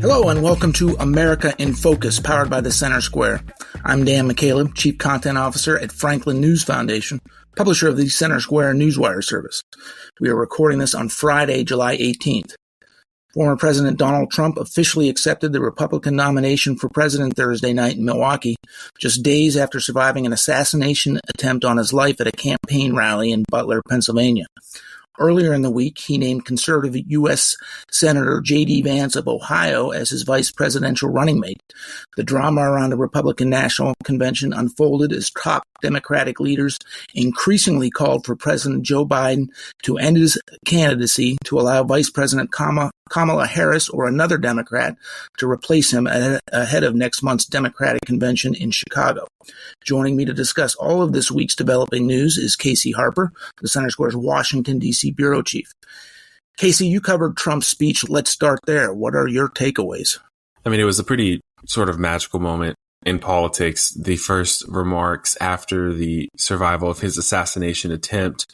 Hello and welcome to America in Focus, powered by the Center Square. I'm Dan McCaleb, Chief Content Officer at Franklin News Foundation, publisher of the Center Square Newswire service. We are recording this on Friday, July 18th. Former President Donald Trump officially accepted the Republican nomination for president Thursday night in Milwaukee, just days after surviving an assassination attempt on his life at a campaign rally in Butler, Pennsylvania. Earlier in the week, he named conservative U.S. Senator J.D. Vance of Ohio as his vice presidential running mate. The drama around the Republican National Convention unfolded as top Democratic leaders increasingly called for President Joe Biden to end his candidacy to allow Vice President Kamala Harris or another Democrat to replace him ahead of next month's Democratic convention in Chicago. Joining me to discuss all of this week's developing news is Casey Harper, the Center Square's Washington, D.C. bureau chief. Casey, you covered Trump's speech. Let's start there. What are your takeaways? I mean, it was a pretty sort of magical moment in politics. The first remarks after the survival of his assassination attempt,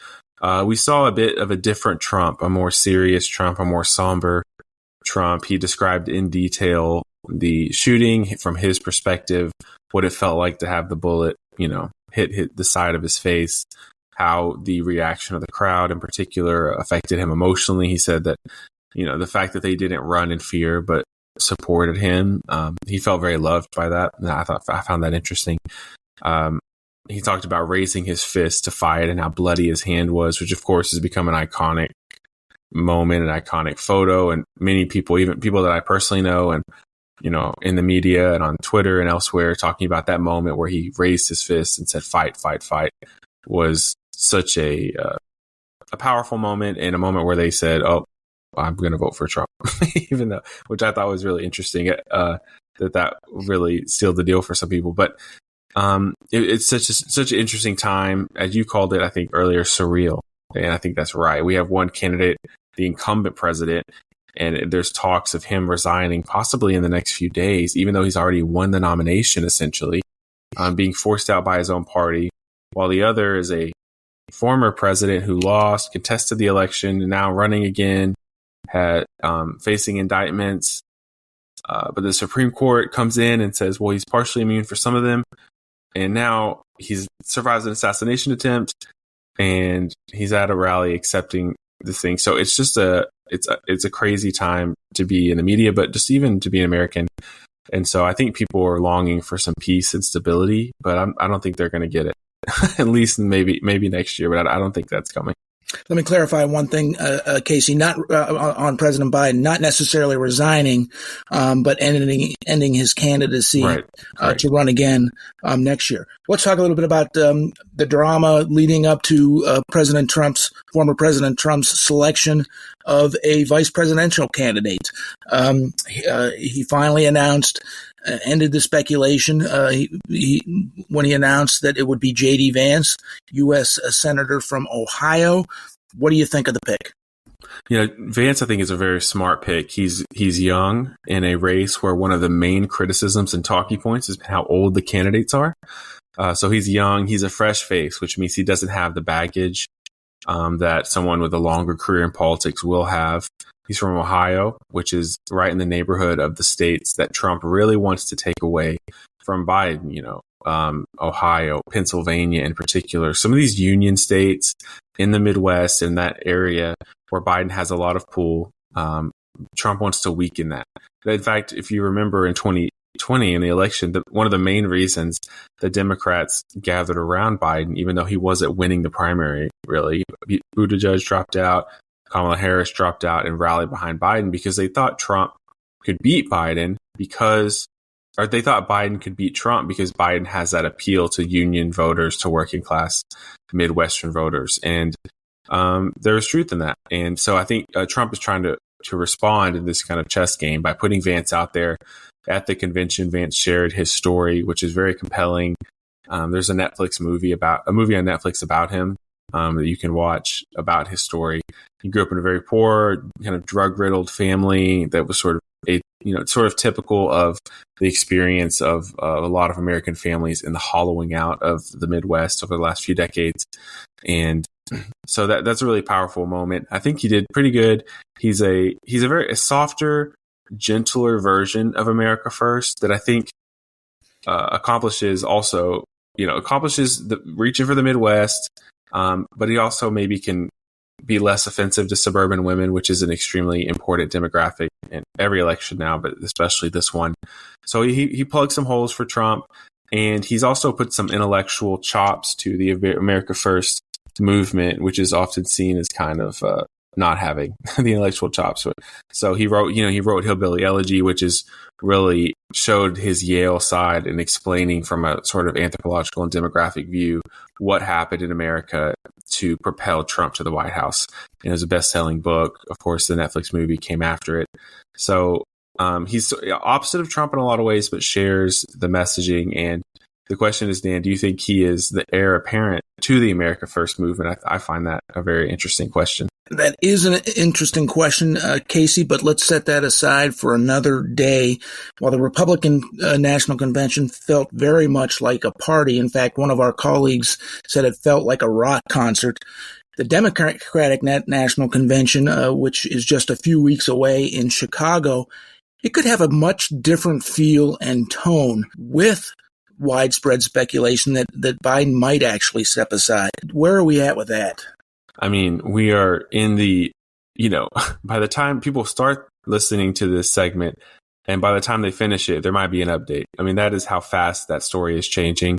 we saw a bit of a different Trump, a more serious Trump, a more somber Trump. He described in detail the shooting from his perspective, what it felt like to have the bullet, hit the side of his face, how the reaction of the crowd in particular affected him emotionally. He said that, the fact that they didn't run in fear, but supported him, he felt very loved by that. And I found that interesting. He talked about raising his fist to fight and how bloody his hand was, which of course has become an iconic moment, an iconic photo. And many people, even people that I personally know and, in the media and on Twitter and elsewhere, talking about that moment where he raised his fist and said, fight, fight, fight, was such a powerful moment, and a moment where they said, oh, I'm going to vote for Trump, even though, which I thought was really interesting, that really sealed the deal for some people. But it's such an interesting time, as you called it, I think earlier, surreal. And I think that's right. We have one candidate, the incumbent president, and there's talks of him resigning possibly in the next few days, even though he's already won the nomination, essentially, being forced out by his own party, while the other is a former president who lost, contested the election, and now running again, had facing indictments. But the Supreme Court comes in and says, well, he's partially immune for some of them. And now he survives an assassination attempt, and he's at a rally accepting the thing. So it's just it's a crazy time to be in the media, but just even to be an American. And so I think people are longing for some peace and stability, but I don't think they're going to get it. At least maybe next year, but I don't think that's coming. Let me clarify one thing, Casey, not on President Biden, not necessarily resigning, but ending his candidacy right. To run again next year. Let's talk a little bit about the drama leading up to former President Trump's selection of a vice presidential candidate. He finally announced, ended the speculation when he announced that it would be J.D. Vance, U.S. Senator from Ohio. What do you think of the pick? Vance, I think, is a very smart pick. He's young in a race where one of the main criticisms and talking points is how old the candidates are. So he's young. He's a fresh face, which means he doesn't have the baggage that someone with a longer career in politics will have. He's from Ohio, which is right in the neighborhood of the states that Trump really wants to take away from Biden, Ohio, Pennsylvania in particular. Some of these union states in the Midwest, in that area where Biden has a lot of pull, Trump wants to weaken that. In fact, if you remember in 2020 in the election, one of the main reasons the Democrats gathered around Biden, even though he wasn't winning the primary, really, Buttigieg dropped out, Kamala Harris dropped out and rallied behind Biden because they thought Trump could beat Biden they thought Biden could beat Trump because Biden has that appeal to union voters, to working class Midwestern voters. And there's truth in that. And so I think Trump is trying to respond in this kind of chess game by putting Vance out there at the convention. Vance shared his story, which is very compelling. There's a movie on Netflix about him that you can watch about his story. He grew up in a very poor, kind of drug-riddled family that was sort of typical of the experience of a lot of American families in the hollowing out of the Midwest over the last few decades. And so that's a really powerful moment. I think he did pretty good. He's a very softer, gentler version of America First that I think accomplishes the reaching for the Midwest, but he also maybe can be less offensive to suburban women, which is an extremely important demographic in every election now, but especially this one. So he plugged some holes for Trump, and he's also put some intellectual chops to the America First movement, which is often seen as kind of not having the intellectual chops. So he wrote Hillbilly Elegy, which is really showed his Yale side in explaining from a sort of anthropological and demographic view what happened in America to propel Trump to the White House. And it was a best-selling book. Of course, the Netflix movie came after it. So he's opposite of Trump in a lot of ways, but shares the messaging. And the question is, Dan, do you think he is the heir apparent to the America First movement? I find that a very interesting question. That is an interesting question, Casey, but let's set that aside for another day. While the Republican National Convention felt very much like a party, in fact, one of our colleagues said it felt like a rock concert. The Democratic National Convention, which is just a few weeks away in Chicago, it could have a much different feel and tone with widespread speculation that Biden might actually step aside. Where are we at with that? I mean, we are in the, by the time people start listening to this segment and by the time they finish it, there might be an update. I mean, that is how fast that story is changing.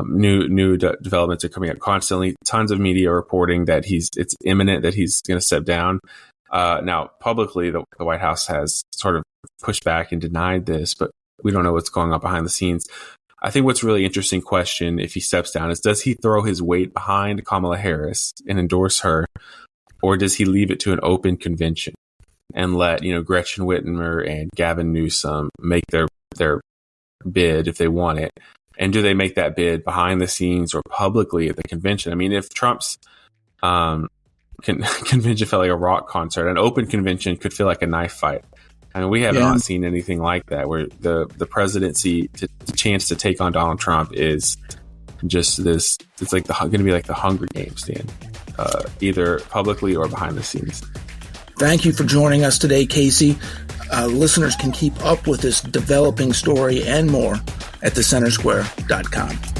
New developments are coming up constantly. Tons of media reporting that it's imminent that he's going to step down. Now, publicly, the White House has sort of pushed back and denied this, but we don't know what's going on behind the scenes. I think what's really interesting question if he steps down is, does he throw his weight behind Kamala Harris and endorse her, or does he leave it to an open convention and let, Gretchen Whitmer and Gavin Newsom make their bid if they want it? And do they make that bid behind the scenes or publicly at the convention? I mean, if Trump's convention felt like a rock concert, an open convention could feel like a knife fight. I mean, we have not seen anything like that, where the presidency, the chance to take on Donald Trump is just this. It's like going to be like the Hunger Games, Dan, either publicly or behind the scenes. Thank you for joining us today, Casey. Listeners can keep up with this developing story and more at thecentersquare.com.